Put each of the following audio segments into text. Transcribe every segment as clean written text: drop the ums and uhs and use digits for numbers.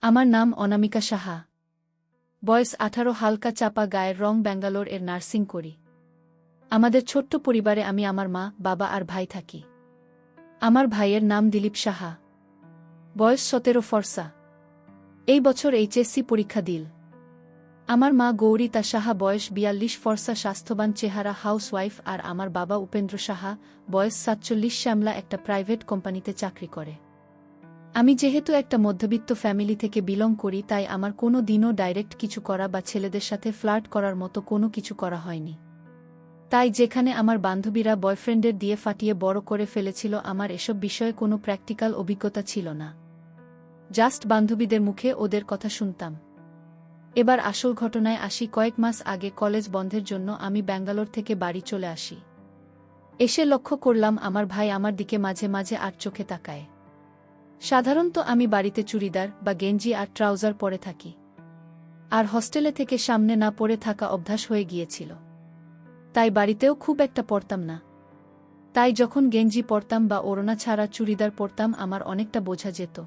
আমার নাম অনামিকা সাহা। বয়স 18, হালকা চাপা গায়ের রং, ব্যাঙ্গালোর এর নার্সিং করি। আমাদের ছোট্ট পরিবারে আমি আমার মা, বাবা আর ভাই থাকি। আমার ভাইয়ের নাম দিলীপ সাহা। বয়স 17, ফর্সা। এই বছর এইচএসসি পরীক্ষা দিল। আমার মা গৌরীতা সাহা, বয়স 42, ফর্সা, স্বাস্থ্যবান চেহারা, হাউসওয়াইফ। আর আমার বাবা উপেন্দ্র সাহা, বয়স 47, শ্যামলা একটা প্রাইভেট কোম্পানিতে চাকরি করে। আমি যেহেতু একটা মধ্যবিত্ত ফ্যামিলি থেকে বিলং করি, তাই আমার কোনো দিনও ডাইরেক্ট কিছু করা বা ছেলেদের সাথে ফ্লার্ট করার মতো কোনো কিছু করা হয়নি। তাই যেখানে আমার বান্ধবীরা বয়ফ্রেন্ডের দিয়ে ফাটিয়ে বড় করে ফেলেছিল, আমার এসব বিষয়ে কোনো প্র্যাকটিক্যাল অভিজ্ঞতা ছিল না। জাস্ট বান্ধবীদের মুখে ওদের কথা শুনতাম। এবার আসল ঘটনায় আসি। কয়েক মাস আগে কলেজ বন্ধের জন্য আমি ব্যাঙ্গালোর থেকে বাড়ি চলে আসি। এসে লক্ষ্য করলাম আমার ভাই আমার দিকে মাঝে মাঝে আর চোখে তাকায়। সাধারণত আমি বাড়িতে চুড়িদার বা গেঞ্জি আর ট্রাউজার পরে থাকি, আর হস্টেলে থেকে সামনে না পরে থাকা অভ্যাস হয়ে গিয়েছিল। তাই বাড়িতেও খুব একটা পরতাম না। তাই যখন গেঞ্জি পরতাম বা ওড়না ছাড়া চুড়িদার পরতাম, আমার অনেকটা বোঝা যেত।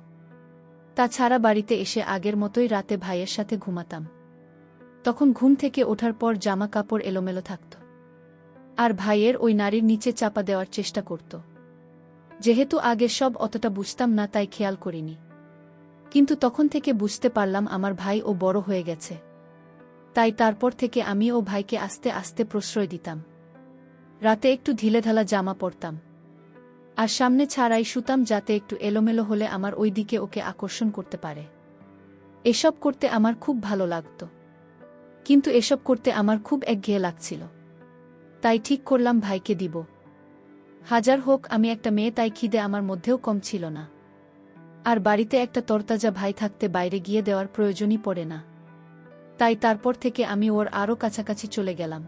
তাছাড়া বাড়িতে এসে আগের মতোই রাতে ভাইয়ের সাথে ঘুমাতাম। তখন ঘুম থেকে ওঠার পর জামা কাপড় এলোমেলো থাকত, আর ভাইয়ের ওই নারীর নিচে চাপা দেওয়ার চেষ্টা করত। যেহেতু আগে সব অতটা বুঝতাম না, তাই খেয়াল করিনি। কিন্তু তখন থেকে বুঝতে পারলাম আমার ভাই ও বড় হয়ে গেছে। তাই তারপর থেকে আমি ও ভাইকে আস্তে আস্তে প্রশ্রয় দিতাম। রাতে একটু ঢিলেঢালা জামা পরতাম, আর সামনে ছাড়াই শুতাম, যাতে একটু এলোমেলো হলে আমার ওই দিকে ওকে আকর্ষণ করতে পারে। এসব করতে আমার খুব ভালো লাগত, কিন্তু এসব করতে আমার খুব একঘেয়ে লাগছিল। তাই ঠিক করলাম ভাইকে দিব। হাজার হোক আমি একটা মেয়ে, তাই খিদে আমার মধ্যেও কম ছিল না। আর বাড়িতে একটা তরতাজা ভাই থাকতে বাইরে গিয়ে দেওয়ার প্রয়োজনই পড়ে না। তাই তারপর থেকে আমি ওর আরও কাছাকাছি চলে গেলাম।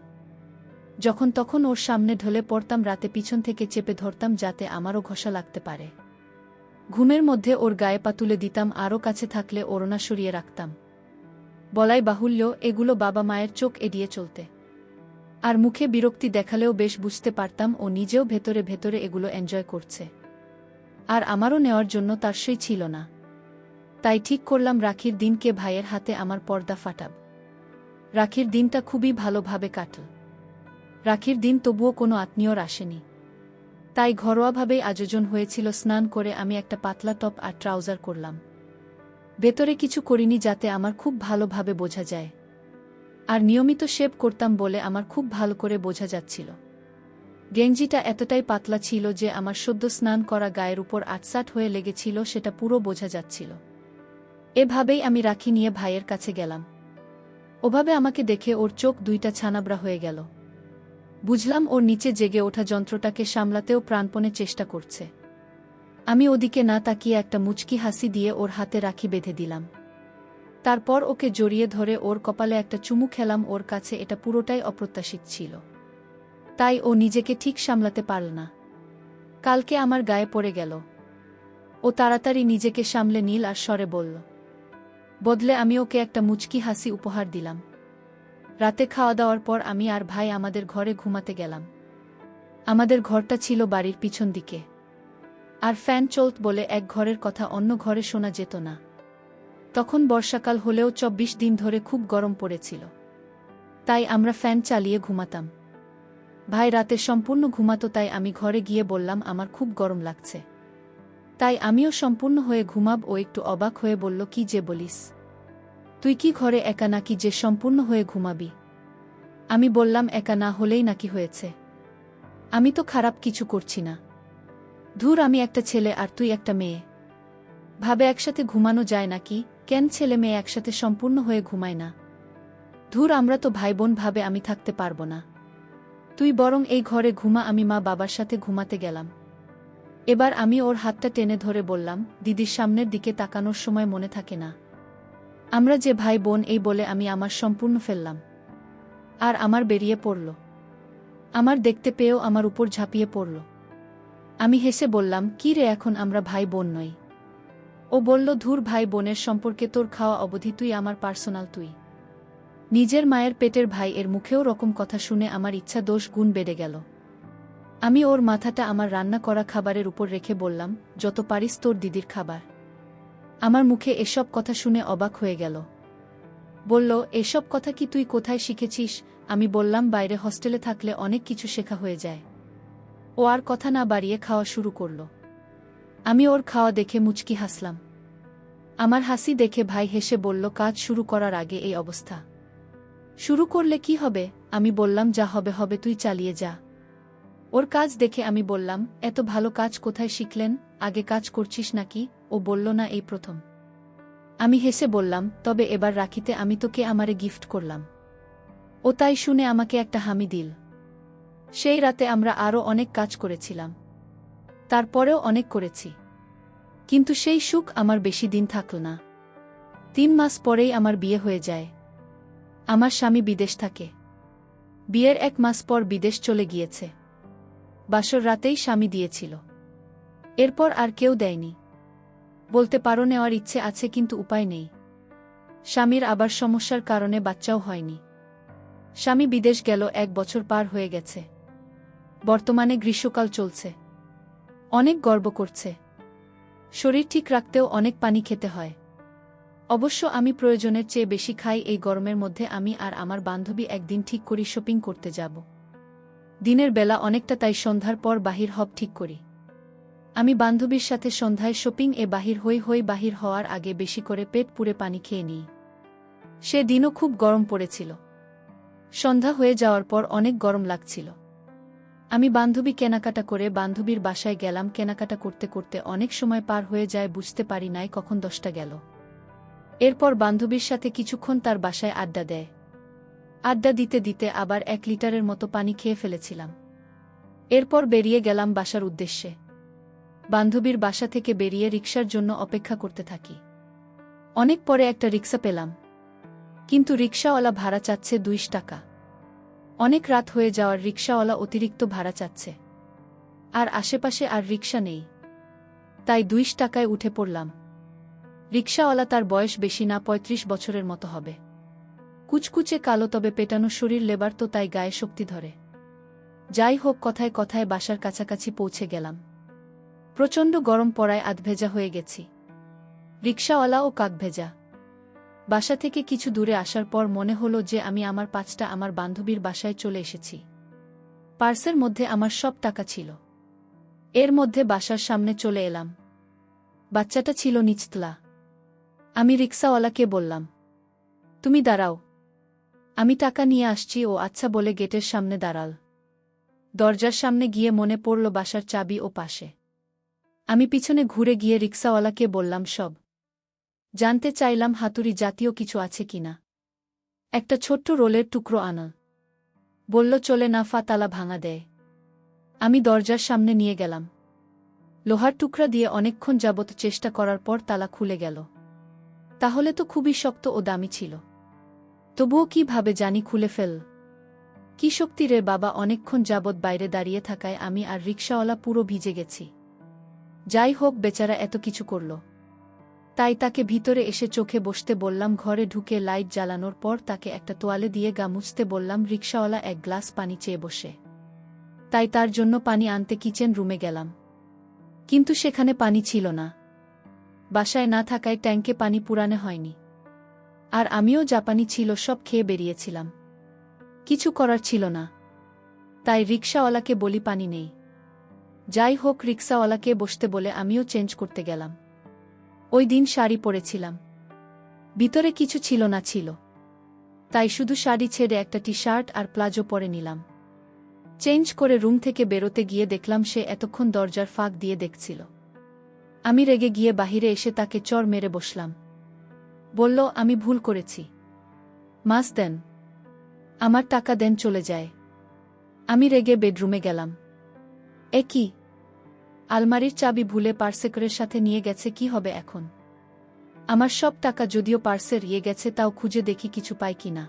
যখন তখন ওর সামনে ঢলে পড়তাম, রাতে পিছন থেকে চেপে ধরতাম যাতে আমারও ঘষা লাগতে পারে। ঘুমের মধ্যে ওর গায়ে পা তুলে দিতাম, আরও কাছে থাকলে ওড়না সরিয়ে রাখতাম। বলাই বাহুল্য, এগুলো বাবা মায়ের চোখ এড়িয়ে চলতে। আর মুখে বিরক্তি দেখালেও বেশ বুঝতে পারতাম ও নিজেও ভেতরে ভেতরে এগুলো এনজয় করছে। আর আমারও নেওয়ার জন্য তার সই ছিল না। তাই ঠিক করলাম রাখির দিনকে ভাইয়ের হাতে আমার পর্দা ফাটাব। রাখির দিনটা খুবই ভালোভাবে কাটল। রাখির দিন তবুও কোনো আত্মীয়র আসেনি, তাই ঘরোয়াভাবেই আয়োজন হয়েছিল। স্নান করে আমি একটা পাতলা টপ আর ট্রাউজার করলাম। ভেতরে কিছু করিনি, যাতে আমার খুব ভালোভাবে বোঝা যায়। আর নিয়মিত শেভ করতাম বলে আমার খুব ভালো করে বোঝা যাচ্ছিল। গেঞ্জিটা এতটাই পাতলা ছিল যে আমার সদ্য স্নান করা গায়ের উপর আটসাট হয়ে লেগেছিল, সেটা পুরো বোঝা যাচ্ছিল। এভাবেই আমি রাখি নিয়ে ভাইয়ের কাছে গেলাম। ওভাবে আমাকে দেখে ওর চোখ দুইটা ছানাবড়া হয়ে গেল। বুঝলাম ওর নিচে জেগে ওঠা যন্ত্রটাকে সামলাতেও প্রাণপণে চেষ্টা করছে। আমি ওদিকে না তাকিয়ে একটা মুচকি হাসি দিয়ে ওর হাতে রাখি বেঁধে দিলাম। তারপর ওকে জড়িয়ে ধরে ওর কপালে একটা চুমু খেলাম। ওর কাছে এটা পুরোটাই অপ্রত্যাশিত ছিল, তাই ও নিজেকে ঠিক সামলাতে পারল না। কালকে আমার গায়ে পড়ে গেল। ও তাড়াতাড়ি নিজেকে সামলে নিল আর স্বরে বলল। বদলে আমি ওকে একটা মুচকি হাসি উপহার দিলাম। রাতে খাওয়া দাওয়ার পর আমি আর ভাই আমাদের ঘরে ঘুমাতে গেলাম। আমাদের ঘরটা ছিল বাড়ির পিছন দিকে, আর ফ্যান চলত বলে এক ঘরের কথা অন্য ঘরে শোনা যেত না। তখন বর্ষাকাল হলেও 24 দিন ধরে খুব গরম পড়েছিল, তাই আমরা ফ্যান চালিয়ে ঘুমাতাম। ভাই রাতে সম্পূর্ণ ঘুমাতো, তাই আমি ঘরে গিয়ে বললাম আমার খুব গরম লাগছে। তাই আমিও সম্পূর্ণ হয়ে ঘুমাব। ও একটু অবাক হয়ে বলল, কি যে বলিস, তুই কি ঘরে একা নাকি যে সম্পূর্ণ হয়ে ঘুমাবি? আমি বললাম, একা না হলেই নাকি হয়েছে? আমি তো খারাপ কিছু করছি না। ধুর, আমি একটা ছেলে আর তুই একটা মেয়ে, ভাবে একসাথে ঘুমানো যায় নাকি? কেন ছেলে মেয়ে একসাথে সম্পূর্ণ হয়ে ঘুমায় না? ধুর, আমরা তো ভাই বোন, ভাবে আমি থাকতে পারবো না। তুই বরং এই ঘরে ঘুমা, আমি মা বাবার সাথে ঘুমাতে গেলাম। এবার আমি ওর হাতটা টেনে ধরে বললাম, দিদির সামনের দিকে তাকানোর সময় মনে থাকে না আমরা যে ভাই বোন? এই বলে আমি আমার সম্পূর্ণ ফেললাম, আর আমার বেরিয়ে পড়ল। আমার দেখতে পেয়েও আমার উপর ঝাঁপিয়ে পড়ল। আমি হেসে বললাম, কি রে, এখন আমরা ভাই বোন নই? ও বলল, ধুর, ভাই বোনের সম্পর্কে তোর খাওয়া অবধি, তুই আমার পার্সোনাল। তুই নিজের মায়ের পেটের ভাই, এর মুখেও রকম কথা শুনে আমার ইচ্ছা 10 গুণ বেড়ে গেল। আমি ওর মাথাটা আমার রান্না করা খাবারের উপর রেখে বললাম, যত পারিস তোর দিদির খাবার। আমার মুখে এসব কথা শুনে অবাক হয়ে গেল। বলল, এসব কথা কি তুই কোথায় শিখেছিস? আমি বললাম, বাইরে হস্টেলে থাকলে অনেক কিছু শেখা হয়ে যায়। ও আর কথা না বাড়িয়ে খাওয়া শুরু করল। আমি ওর খাওয়া দেখে মুচকি হাসলাম। আমার হাসি দেখে ভাই হেসে বলল, কাজ শুরু করার আগে এই অবস্থা। শুরু করলে কি হবে? আমি বললাম, যা হবে হবে, তুই চালিয়ে যা। ওর কাজ দেখে আমি বললাম, এত ভালো কাজ কোথায় শিখলেন? আগে কাজ করছিস নাকি? ও বলল, না, এই প্রথম। আমি হেসে বললাম, তবে এবার রাখিতে আমি তোকে আমারে গিফট করলাম। ও তাই শুনে আমাকে একটা হামি দিল। সেই রাতে আমরা আরও অনেক কাজ করেছিলাম। তারপরেও অনেক করেছি। কিন্তু সেই সুখ আমার বেশি দিন থাকল না। 3 মাস পরেই আমার বিয়ে হয়ে যায়। আমার স্বামী বিদেশ থাকে। বিয়ের 1 মাস পর বিদেশ চলে গিয়েছে। বাসর রাতেই স্বামী দিয়েছিল। এরপর আর কেউ দেয়নি। বলতে পারো নেওয়ার ইচ্ছে আছে, কিন্তু উপায় নেই। স্বামীর আবার সমস্যার কারণে বাচ্চাও হয়নি। স্বামী বিদেশ গেল, 1 বছর পার হয়ে গেছে। বর্তমানে গ্রীষ্মকাল চলছে। অনেক গর্ব করছে। শরীর ঠিক রাখতেও অনেক পানি খেতে হয়। অবশ্য আমি প্রয়োজনের চেয়ে বেশি খাই। এই গরমের মধ্যে আমি আর আমার বান্ধবী একদিন ঠিক করি শপিং করতে যাব। দিনের বেলা অনেকটা, তাই সন্ধ্যার পর বাহির হব ঠিক করি। আমি বান্ধবীর সাথে সন্ধ্যায় শপিং এ বাহির হই। বাহির হওয়ার আগে বেশি করে পেট পুরে পানি খেয়ে নিই। সে দিনও খুব গরম পড়েছিল। সন্ধ্যা হয়ে যাওয়ার পর অনেক গরম লাগছিল। আমি বান্ধবী কেনাকাটা করে বান্ধবীর বাসায় গেলাম। কেনাকাটা করতে করতে অনেক সময় পার হয়ে যায়, বুঝতে পারি নাই কখন 10টা গেল। এরপর বান্ধবীর সাথে কিছুক্ষণ তার বাসায় আড্ডা দেয়। আড্ডা দিতে দিতে আবার 1 লিটারের মতো পানি খেয়ে ফেলেছিলাম। এরপর বেরিয়ে গেলাম বাসার উদ্দেশ্যে। বান্ধবীর বাসা থেকে বেরিয়ে রিকশার জন্য অপেক্ষা করতে থাকি। অনেক পরে একটা রিকশা পেলাম। কিন্তু রিকশাওয়ালা ভাড়া চাচ্ছে 200 টাকা। অনেক রাত হয়ে যাওয়ার রিকশাওয়ালা অতিরিক্ত ভাড়া চাচ্ছে। আর আশেপাশে আর রিকশা নেই। তাই 200 টাকায় উঠে পড়লাম। রিকশাওয়ালা, তার বয়স বেশি না, 35 বছরের মতো হবে। কুচকুচে কালো, তবে পেটানো শরীর, লেবার তো, তাই গায়ে শক্তি ধরে। যাই হোক, কথায় কথায় বাসার কাছাকাছি পৌঁছে গেলাম। প্রচণ্ড গরম পড়ায় আধভেজা হয়ে গেছি। রিকশাওয়ালাও কাকভেজা। বাসা থেকে কিছু দূরে আসার পর মনে হলো যে আমি আমার 5টা আমার বান্ধবীর বাসায় চলে এসেছি। পার্সের মধ্যে আমার সব টাকা ছিল। এর মধ্যে বাসার সামনে চলে এলাম। বাচ্চাটা ছিল নিচতলা। আমি রিকশাওয়ালাকে বললাম, তুমি দাঁড়াও, আমি টাকা নিয়ে আসছি। ও আচ্ছা বলে গেটের সামনে দাঁড়াল। দরজার সামনে গিয়ে মনে পড়ল বাসার চাবি ও পাশে। আমি পিছনে ঘুরে গিয়ে রিকশাওয়ালাকে বললাম সব। জানতে চাইলাম হাতুড়ি জাতীয় কিছু আছে কিনা। একটা ছোট্ট রোলের টুকরো আনা। বলল, চলে না, তালা ভাঙা দেয়। আমি দরজার সামনে নিয়ে গেলাম। লোহার টুকরা দিয়ে অনেকক্ষণ যাবত চেষ্টা করার পর তালা খুলে গেল। তাহলে তো খুবই শক্ত ও দামি ছিল। তবুও কিভাবে জানি খুলে ফেল। কি শক্তি রে বাবা! অনেকক্ষণ যাবৎ বাইরে দাঁড়িয়ে থাকায় আমি আর রিকশাওয়ালা পুরো ভিজে গেছি। যাই হোক, বেচারা এত কিছু করল। তাই তাকে ভিতরে এসে চোখে বসতে বললাম। ঘরে ঢুকে লাইট জ্বালানোর পর তাকে একটা তোয়ালে দিয়ে গা মুছতে বললাম। রিকশাওয়ালা 1 গ্লাস পানি চেয়ে বসে। তাই তার জন্য পানি আনতে কিচেন রুমে গেলাম। কিন্তু সেখানে পানি ছিল না। বাসায় না থাকায় ট্যাঙ্কে পানি পুরানো হয়নি। আর আমিও জাপানি ছিল সব খেয়ে বেরিয়েছিলাম। কিছু করার ছিল না। তাই রিকশাওয়ালাকে বলি পানি নেই। যাই হোক, রিকশাওয়ালাকে বসতে বলে আমিও চেঞ্জ করতে গেলাম। ওই দিন শাড়ি পরেছিলাম। ভিতরে কিছু ছিল না ছিল। তাই শুধু শাড়ি ছেড়ে একটা টি-শার্ট আর প্লাজো পরে নিলাম। চেঞ্জ করে রুম থেকে বেরোতে গিয়ে দেখলাম সে এতক্ষণ দরজার ফাঁক দিয়ে দেখছিল। আমি রেগে গিয়ে বাহিরে এসে তাকে চড় মেরে বসলাম। বলল, আমি ভুল করেছি। মাস দেন, আমার টাকা দেন, চলে যায়। আমি রেগে বেডরুমে গেলাম। এ কি? আলমারির চাবি ভুলে পার্সেকরের সাথে নিয়ে গেছে, কি হবে এখন? আমার সব টাকা যদিও পার্সে ইয়ে গেছে, তাও খুঁজে দেখি কিছু পাই কিনা।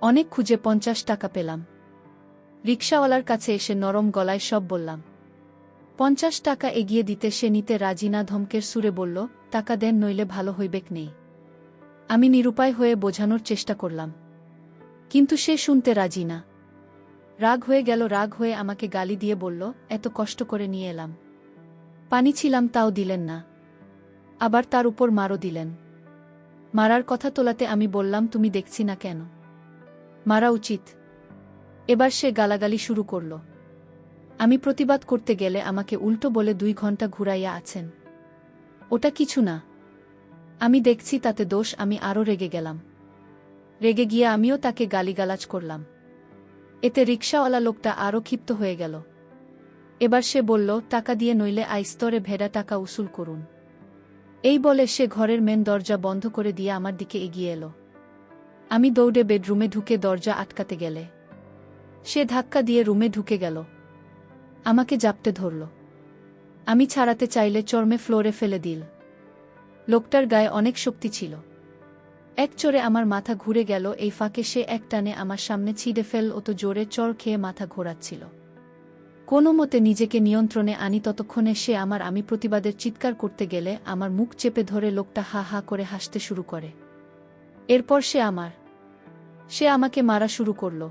অনেক খুঁজে 50 টাকা পেলাম। রিকশাওয়ালার কাছে এসে নরম গলায় সব বললাম। 50 টাকা এগিয়ে দিতে সে নিতে রাজি না, ধমকের সুরে বলল, টাকা দেন, নইলে ভালো হইবেক নেই। আমি নিরুপায় হয়ে বোঝানোর চেষ্টা করলাম। কিন্তু সে শুনতে রাজি না। রাগ হয়ে গেল। রাগ হয়ে আমাকে গালি দিয়ে বলল, এত কষ্ট করে নিয়ে এলাম, পানি ছিলাম, তাও দিলেন না। আবার তার উপর মারও দিলেন। মারার কথা তোলাতে আমি বললাম, তুমি দেখছি না কেন? মারা উচিত। এবার সে গালাগালি শুরু করল। আমি প্রতিবাদ করতে গেলে আমাকে উল্টো বলে 2 ঘন্টা ঘুরাইয়া আছেন। ওটা কিছু না, আমি দেখছি তাতে দোষ। আমি আরও রেগে গেলাম। রেগে গিয়ে আমিও তাকে গালিগালাজ করলাম। এতে রিকশাওয়ালা লোকটা আরও ক্ষিপ্ত হয়ে গেল। এবার সে বলল, টাকা দিয়ে নইলে আইস্তরে ভেড়া টাকা উসুল করুন। এই বলে সে ঘরের মেন দরজা বন্ধ করে দিয়ে আমার দিকে এগিয়ে এলো। আমি দৌড়ে বেডরুমে ঢুকে দরজা আটকাতে গেলে সে ধাক্কা দিয়ে রুমে ঢুকে গেল। আমাকে জাপটে ধরল। আমি ছাড়াতে চাইলে চর্মে ফ্লোরে ফেলে দিল। লোকটার গায়ে অনেক শক্তি ছিল। এক চড়ে আমার মাথা ঘুরে গেল। এই ফাঁকে সে এক টানে আমার সামনে ছিঁড়ে ফেল। অত জোরে চড় খেয়ে মাথা ঘোরাচ্ছিল। কোনো মতে নিজেকে নিয়ন্ত্রণে আনি। ততক্ষণে সে আমি প্রতিবাদের চিৎকার করতে গেলে আমার মুখ চেপে ধরে লোকটা হা হা করে হাসতে শুরু করে। এরপর সে আমাকে মারা শুরু করল,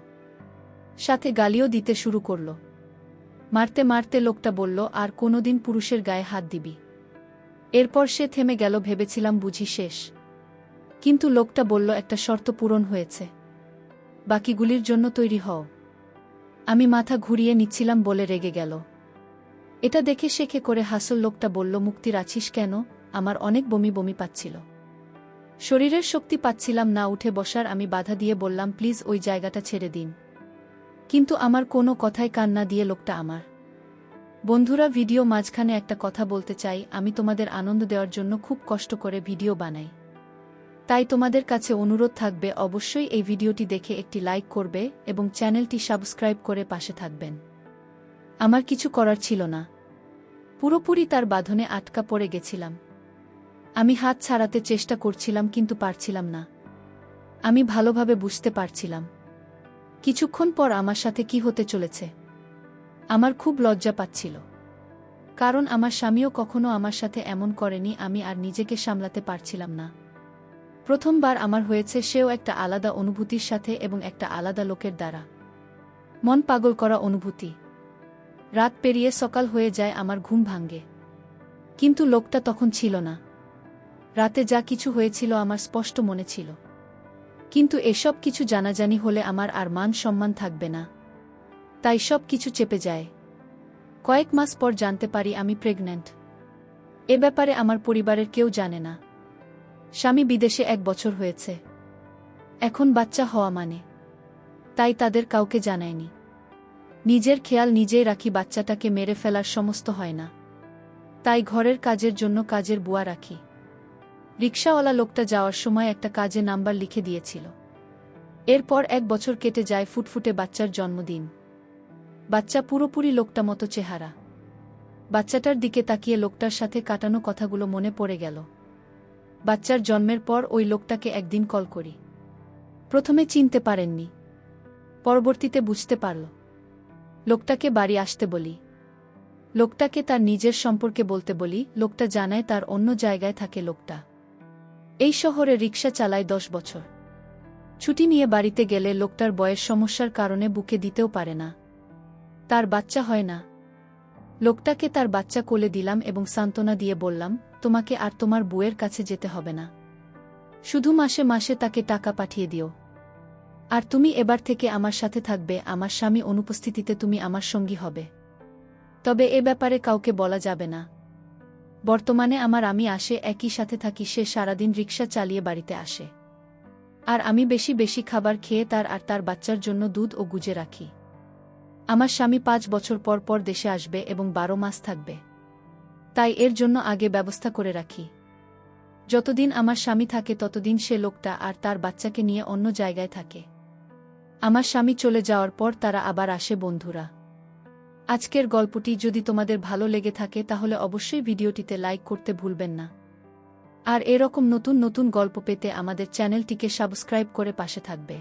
সাথে গালিও দিতে শুরু করল। মারতে মারতে লোকটা বলল, আর কোনোদিন পুরুষের গায়ে হাত দিবি। এরপর সে থেমে গেল। ভেবেছিলাম বুঝি শেষ, কিন্তু লোকটা বলল, একটা শর্ত পূরণ হয়েছে, বাকিগুলির জন্য তৈরি হও। আমি মাথা ঘুরিয়ে নিচ্ছিলাম বলে রেগে গেল। এটা দেখে শেখে করে হাসল। লোকটা বলল, মুক্তির আছিস কেন? আমার অনেক বমি বমি পাচ্ছিল, শরীরের শক্তি পাচ্ছিলাম না উঠে বসার। আমি বাধা দিয়ে বললাম, প্লিজ ওই জায়গাটা ছেড়ে দিন। কিন্তু আমার কোনো কথায় কান না দিয়ে লোকটা আমার। বন্ধুরা, ভিডিও মাঝখানে একটা কথা বলতে চাই। আমি তোমাদের আনন্দ দেওয়ার জন্য খুব কষ্ট করে ভিডিও বানাই, তাই তোমাদের কাছে অনুরোধ থাকবে অবশ্যই এই ভিডিওটি দেখে একটি লাইক করবে এবং চ্যানেলটি সাবস্ক্রাইব করে পাশে থাকবেন। আমার কিছু করার ছিল না, পুরোপুরি তার বাঁধনে আটকা পড়ে গেছিলাম। আমি হাত ছাড়াতে চেষ্টা করছিলাম কিন্তু পারছিলাম না। আমি ভালোভাবে বুঝতে পারছিলাম কিছুক্ষণ পর আমার সাথে কি হতে চলেছে। আমার খুব লজ্জা পাচ্ছিল, কারণ আমার স্বামীও কখনো আমার সাথে এমন করেনি। আমি আর নিজেকে সামলাতে পারছিলাম না। প্রথমবার আমার হয়েছে, সেও একটা আলাদা অনুভূতির সাথে এবং একটা আলাদা লোকের দ্বারা। মন পাগল করা অনুভূতি। রাত পেরিয়ে সকাল হয়ে যায়, আমার ঘুম ভাঙে। কিন্তু লোকটা তখন ছিল না। রাতে যা কিছু হয়েছিল আমার স্পষ্ট মনে ছিল। কিন্তু এসব কিছু জানাজানি হলে আমার আর মান সম্মান থাকবে না, তাই সব কিছু চেপে যায়। কয়েক মাস পর জানতে পারি আমি প্রেগন্যান্ট। এ ব্যাপারে আমার পরিবারের কেউ জানে না। স্বামী বিদেশে 1 বছর হয়েছে, এখন বাচ্চা হওয়া মানে, তাই তাদের কাউকে জানায়নি। নিজের খেয়াল নিজেই রাখি, বাচ্চাটাকে মেরে ফেলার সমস্ত হয় না, তাই ঘরের কাজের জন্য কাজের বুয়া রাখি। রিকশাওয়ালা লোকটা যাওয়ার সময় একটা কাজে নাম্বার লিখে দিয়েছিল। এরপর 1 বছর কেটে যায়, ফুটফুটে বাচ্চার জন্মদিন। বাচ্চা পুরোপুরি লোকটা মতো চেহারা। বাচ্চাটার দিকে তাকিয়ে লোকটার সাথে কাটানো কথাগুলো মনে পড়ে গেল। বাচ্চার জন্মের পর ওই লোকটাকে একদিন কল করি। প্রথমে চিনতে পারেননি, পরবর্তীতে বুঝতে পারল। লোকটাকে বাড়ি আসতে বলি, লোকটাকে তার নিজের সম্পর্কে বলতে বলি। লোকটা জানায় তার অন্য জায়গায় থাকে। লোকটা এই শহরে রিকশা চালায় 10 বছর। ছুটি নিয়ে বাড়িতে গেলে লোকটার বয়স সমস্যার কারণে বুকে দিতেও পারে না, তার বাচ্চা হয় না। লোকটাকে তার বাচ্চা কোলে দিলাম এবং সান্ত্বনা দিয়ে বললাম, তোমাকে আর তোমার বউয়ের কাছে যেতে হবে না, শুধু মাসে মাসে তাকে টাকা পাঠিয়ে দিও। আর তুমি এবার থেকে আমার সাথে থাকবে, আমার স্বামী অনুপস্থিতিতে তুমি আমার সঙ্গী হবে। তবে এ ব্যাপারে কাউকে বলা যাবে না। বর্তমানে আমি আসে, একই সাথে থাকি। সে সারাদিন রিকশা চালিয়ে বাড়িতে আসে, আর আমি বেশি বেশি খাবার খেয়ে তার আর তার বাচ্চার জন্য দুধ ও গুজে রাখি। আমার স্বামী 5 বছর পর পর দেশে আসবে এবং 12 মাস থাকবে, তাই এর জন্য আগে ব্যবস্থা করে রাখি। যতদিন আমার স্বামী থাকে ততদিন সে লোকটা আর তার বাচ্চাকে নিয়ে অন্য জায়গায় থাকে। আমার স্বামী চলে যাওয়ার পর তারা আবার আসে। বন্ধুরা, আজকের গল্পটি যদি তোমাদের ভালো লেগে থাকে তাহলে অবশ্যই ভিডিওটিতে লাইক করতে ভুলবেন না। আর এরকম নতুন নতুন গল্প পেতে আমাদের চ্যানেলটিকে সাবস্ক্রাইব করে পাশে থাকবে।